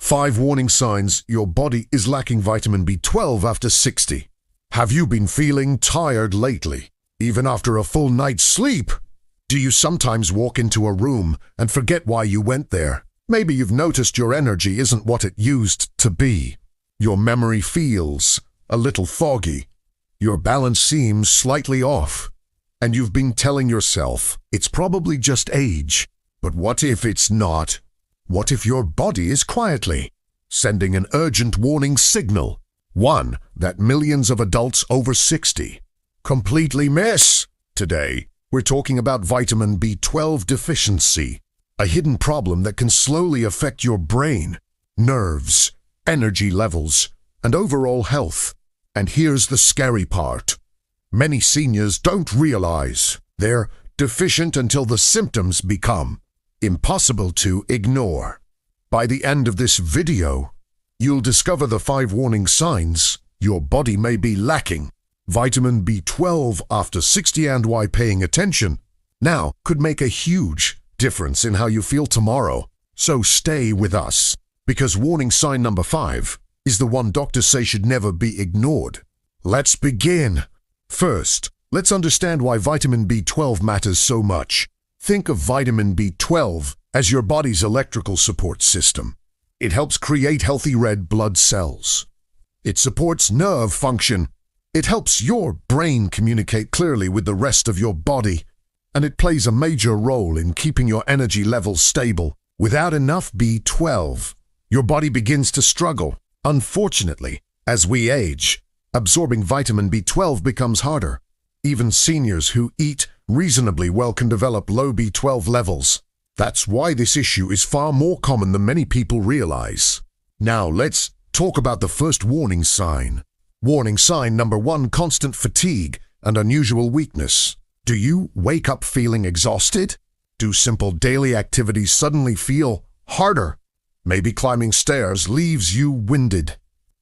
5 warning signs your body is lacking vitamin B12 after 60. Have you been feeling tired lately, even after a full night's sleep? Do you sometimes walk into a room and forget why you went there? Maybe you've noticed your energy isn't what it used to be. Your memory feels a little foggy. Your balance seems slightly off. And you've been telling yourself it's probably just age. But what if it's not? What if your body is quietly sending an urgent warning signal? One that millions of adults over 60 completely miss. Today, we're talking about vitamin B12 deficiency, a hidden problem that can slowly affect your brain, nerves, energy levels, and overall health. And here's the scary part. Many seniors don't realize they're deficient until the symptoms become impossible to ignore. By the end of this video, you'll discover the 5 warning signs your body may be lacking vitamin B12 after 60 and why paying attention now could make a huge difference in how you feel tomorrow. So stay with us, because warning sign number 5 is the one doctors say should never be ignored. Let's begin. First, let's understand why vitamin B12 matters so much. Think of vitamin B12 as your body's electrical support system. It helps create healthy red blood cells. It supports nerve function. It helps your brain communicate clearly with the rest of your body. And it plays a major role in keeping your energy levels stable. Without enough B12, your body begins to struggle. Unfortunately, as we age, absorbing vitamin B12 becomes harder. Even seniors who eat reasonably well can develop low B12 levels. That's why this issue is far more common than many people realize. Now let's talk about the first warning sign. Warning sign number 1, constant fatigue and unusual weakness. Do you wake up feeling exhausted? Do simple daily activities suddenly feel harder? Maybe climbing stairs leaves you winded.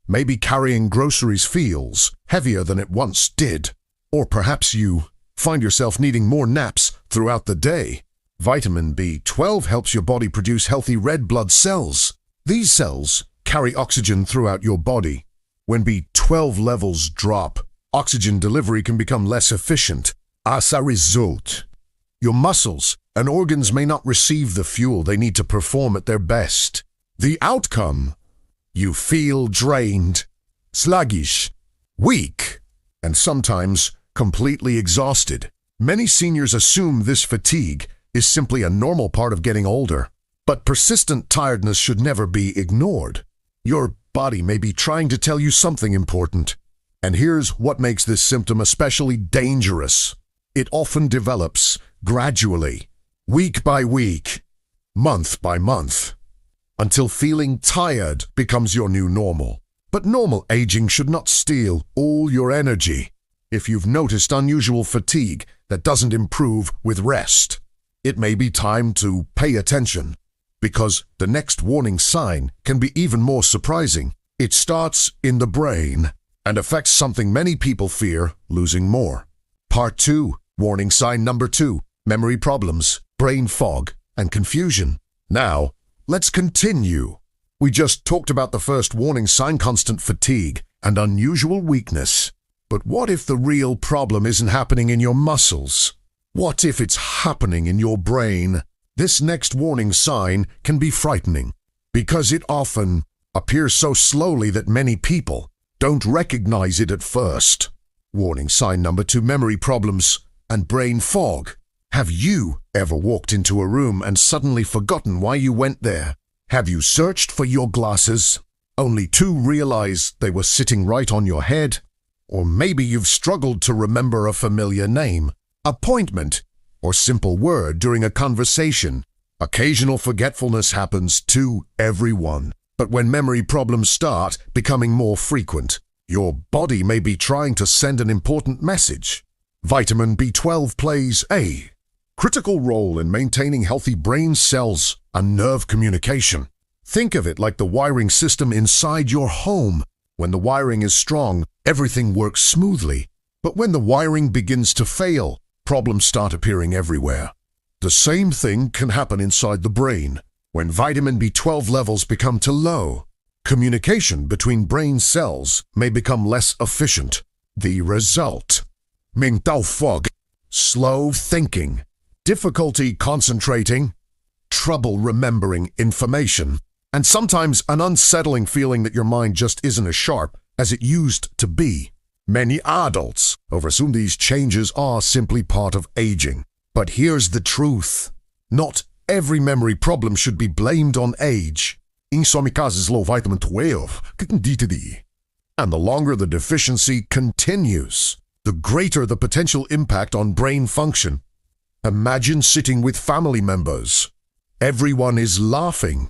Maybe carrying groceries feels heavier than it once did. Or perhaps you find yourself needing more naps throughout the day. Vitamin B12 helps your body produce healthy red blood cells. These cells carry oxygen throughout your body. When B12 levels drop, oxygen delivery can become less efficient. As a result, your muscles and organs may not receive the fuel they need to perform at their best. The outcome? You feel drained, sluggish, weak, and sometimes completely exhausted. Many seniors assume this fatigue is simply a normal part of getting older. But persistent tiredness should never be ignored. Your body may be trying to tell you something important. And here's what makes this symptom especially dangerous. It often develops gradually, week by week, month by month, until feeling tired becomes your new normal. But normal aging should not steal all your energy. If you've noticed unusual fatigue that doesn't improve with rest, it may be time to pay attention, because the next warning sign can be even more surprising. It starts in the brain and affects something many people fear losing more. Part 2, warning sign number 2, memory problems, brain fog, and confusion. Now, let's continue. We just talked about the first warning sign, constant fatigue and unusual weakness. But what if the real problem isn't happening in your muscles? What if it's happening in your brain? This next warning sign can be frightening because it often appears so slowly that many people don't recognize it at first. Warning sign number 2, memory problems and brain fog. Have you ever walked into a room and suddenly forgotten why you went there? Have you searched for your glasses only to realize they were sitting right on your head? Or maybe you've struggled to remember a familiar name, appointment, or simple word during a conversation. Occasional forgetfulness happens to everyone. But when memory problems start becoming more frequent, your body may be trying to send an important message. Vitamin B12 plays a critical role in maintaining healthy brain cells and nerve communication. Think of it like the wiring system inside your home. When the wiring is strong, everything works smoothly. But when the wiring begins to fail, problems start appearing everywhere. The same thing can happen inside the brain. When vitamin B12 levels become too low, communication between brain cells may become less efficient. The result: mental fog, slow thinking, difficulty concentrating, trouble remembering information, and sometimes an unsettling feeling that your mind just isn't as sharp as it used to be. Many adults assume these changes are simply part of aging. But here's the truth. Not every memory problem should be blamed on age. In some cases, low vitamin 12 can DTD. And the longer the deficiency continues, the greater the potential impact on brain function. Imagine sitting with family members. Everyone is laughing.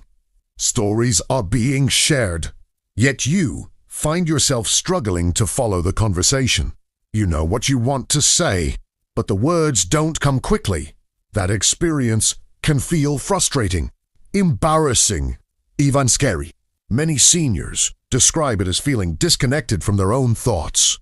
Stories are being shared. Yet you find yourself struggling to follow the conversation. You know what you want to say, but the words don't come quickly. That experience can feel frustrating, embarrassing, even scary. Many seniors describe it as feeling disconnected from their own thoughts.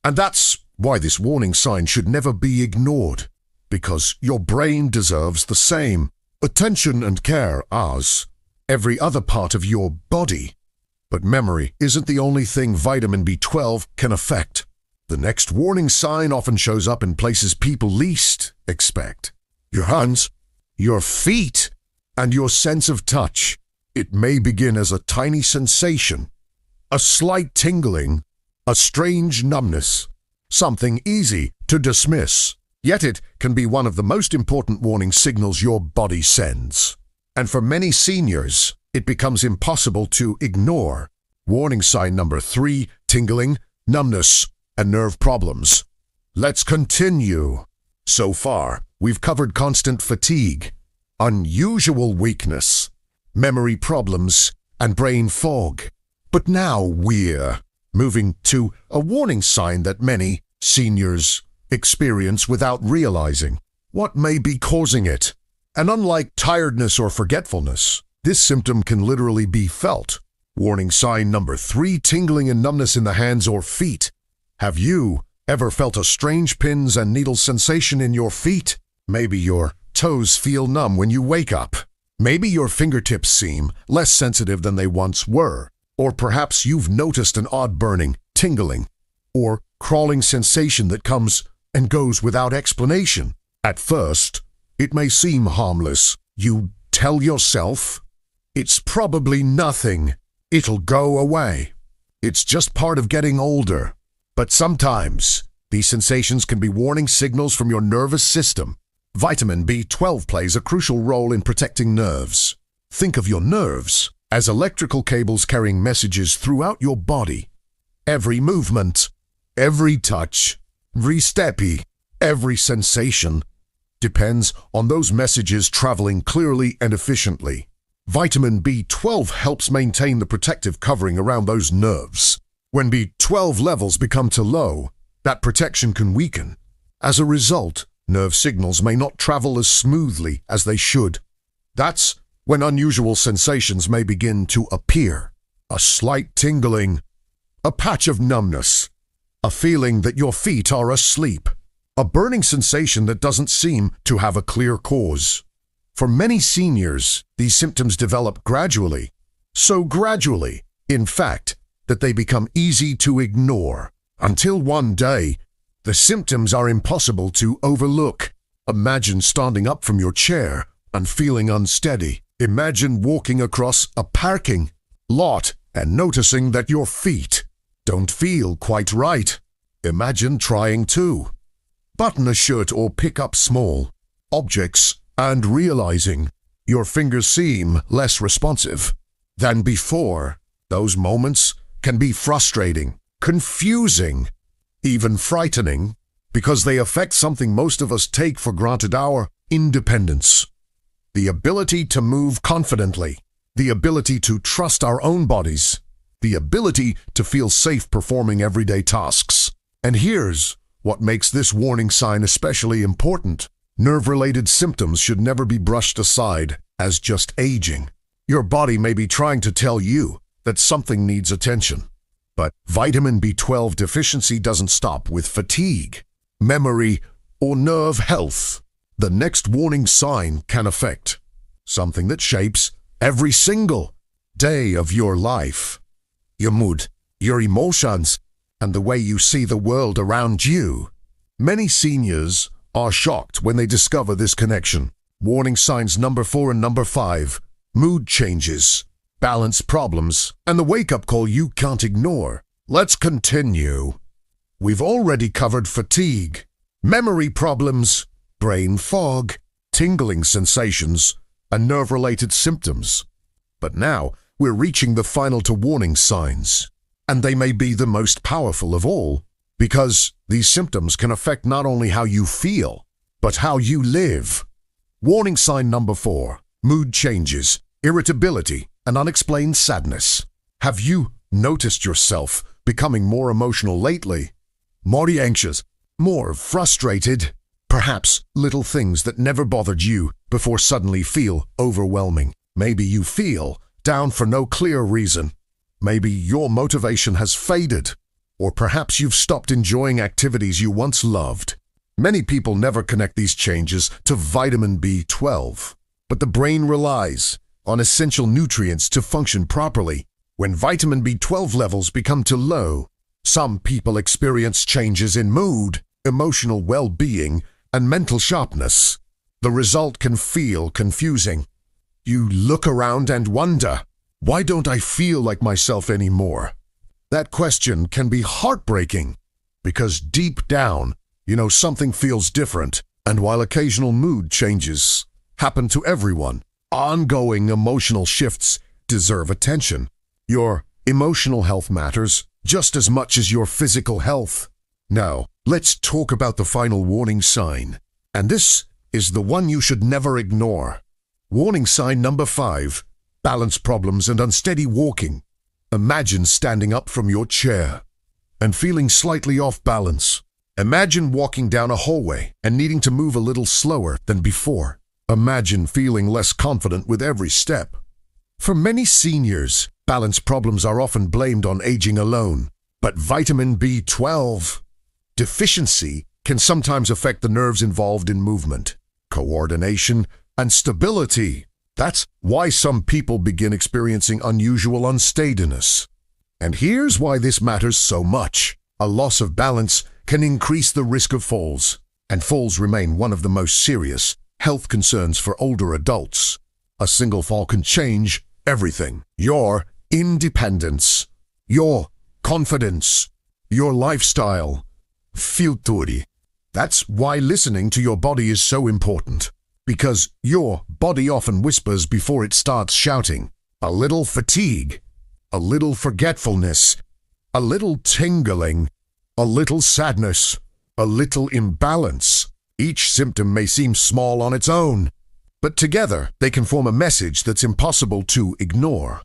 And that's why this warning sign should never be ignored, because your brain deserves the same attention and care as every other part of your body. But memory isn't the only thing vitamin B12 can affect. The next warning sign often shows up in places people least expect. Your hands, your feet, and your sense of touch. It may begin as a tiny sensation, a slight tingling, a strange numbness, something easy to dismiss. Yet it can be one of the most important warning signals your body sends. And for many seniors, it becomes impossible to ignore. Warning sign number 3, tingling, numbness, and nerve problems. Let's continue. So far, we've covered constant fatigue, unusual weakness, memory problems, and brain fog. But now we're moving to a warning sign that many seniors experience without realizing. What may be causing it? And unlike tiredness or forgetfulness, this symptom can literally be felt. Warning sign number 3, tingling and numbness in the hands or feet. Have you ever felt a strange pins and needles sensation in your feet? Maybe your toes feel numb when you wake up. Maybe your fingertips seem less sensitive than they once were. Or perhaps you've noticed an odd burning, tingling, or crawling sensation that comes and goes without explanation. At first, it may seem harmless. You tell yourself, it's probably nothing. It'll go away. It's just part of getting older. But sometimes, these sensations can be warning signals from your nervous system. Vitamin B12 plays a crucial role in protecting nerves. Think of your nerves as electrical cables carrying messages throughout your body. Every movement, every touch, every step, every sensation depends on those messages traveling clearly and efficiently. Vitamin B12 helps maintain the protective covering around those nerves. When B12 levels become too low, that protection can weaken. As a result, nerve signals may not travel as smoothly as they should. That's when unusual sensations may begin to appear. A slight tingling, a patch of numbness, a feeling that your feet are asleep, a burning sensation that doesn't seem to have a clear cause. For many seniors, these symptoms develop gradually. So gradually, in fact, that they become easy to ignore. Until one day, the symptoms are impossible to overlook. Imagine standing up from your chair and feeling unsteady. Imagine walking across a parking lot and noticing that your feet don't feel quite right. Imagine trying to button a shirt or pick up small objects and realizing your fingers seem less responsive than before. Those moments can be frustrating, confusing, even frightening, because they affect something most of us take for granted: our independence. The ability to move confidently, the ability to trust our own bodies, the ability to feel safe performing everyday tasks. And here's what makes this warning sign especially important. Nerve-related symptoms should never be brushed aside as just aging. Your body may be trying to tell you that something needs attention. But vitamin B12 deficiency doesn't stop with fatigue, memory, or nerve health. The next warning sign can affect something that shapes every single day of your life. Your mood, your emotions, and the way you see the world around you. Many seniors are shocked when they discover this connection. Warning signs number 4 and number 5. Mood changes, balance problems, and the wake-up call you can't ignore. Let's continue. We've already covered fatigue, memory problems, brain fog, tingling sensations, and nerve-related symptoms. But now we're reaching the final 2 warning signs, and they may be the most powerful of all, because these symptoms can affect not only how you feel, but how you live. Warning sign number 4, mood changes, irritability, and unexplained sadness. Have you noticed yourself becoming more emotional lately? More anxious, more frustrated? Perhaps little things that never bothered you before suddenly feel overwhelming. Maybe you feel down for no clear reason. Maybe your motivation has faded, or perhaps you've stopped enjoying activities you once loved. Many people never connect these changes to vitamin B12, but the brain relies on essential nutrients to function properly. When vitamin B12 levels become too low, some people experience changes in mood, emotional well-being, and mental sharpness. The result can feel confusing. You look around and wonder, why don't I feel like myself anymore? That question can be heartbreaking, because deep down, you know something feels different. And while occasional mood changes happen to everyone, ongoing emotional shifts deserve attention. Your emotional health matters just as much as your physical health. Now, let's talk about the final warning sign. And this is the one you should never ignore. Warning sign number 5, balance problems and unsteady walking. Imagine standing up from your chair and feeling slightly off balance. Imagine walking down a hallway and needing to move a little slower than before. Imagine feeling less confident with every step. For many seniors, balance problems are often blamed on aging alone. But vitamin B12 deficiency can sometimes affect the nerves involved in movement, coordination, and stability. That's why some people begin experiencing unusual unsteadiness. And here's why this matters so much. A loss of balance can increase the risk of falls, and falls remain one of the most serious health concerns for older adults. A single fall can change everything. Your independence, your confidence, your lifestyle. Filturi. That's why listening to your body is so important, because your body often whispers before it starts shouting. A little fatigue, a little forgetfulness, a little tingling, a little sadness, a little imbalance. Each symptom may seem small on its own, but together they can form a message that's impossible to ignore.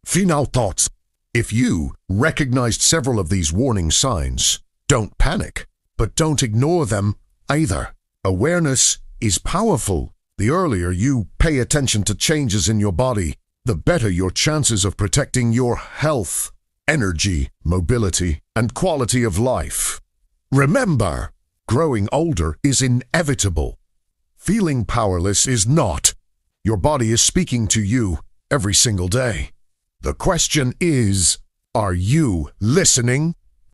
Final thoughts. If you recognized several of these warning signs, don't panic, but don't ignore them either. Awareness is powerful. The earlier you pay attention to changes in your body, the better your chances of protecting your health, energy, mobility, and quality of life. Remember, growing older is inevitable. Feeling powerless is not. Your body is speaking to you every single day. The question is, are you listening?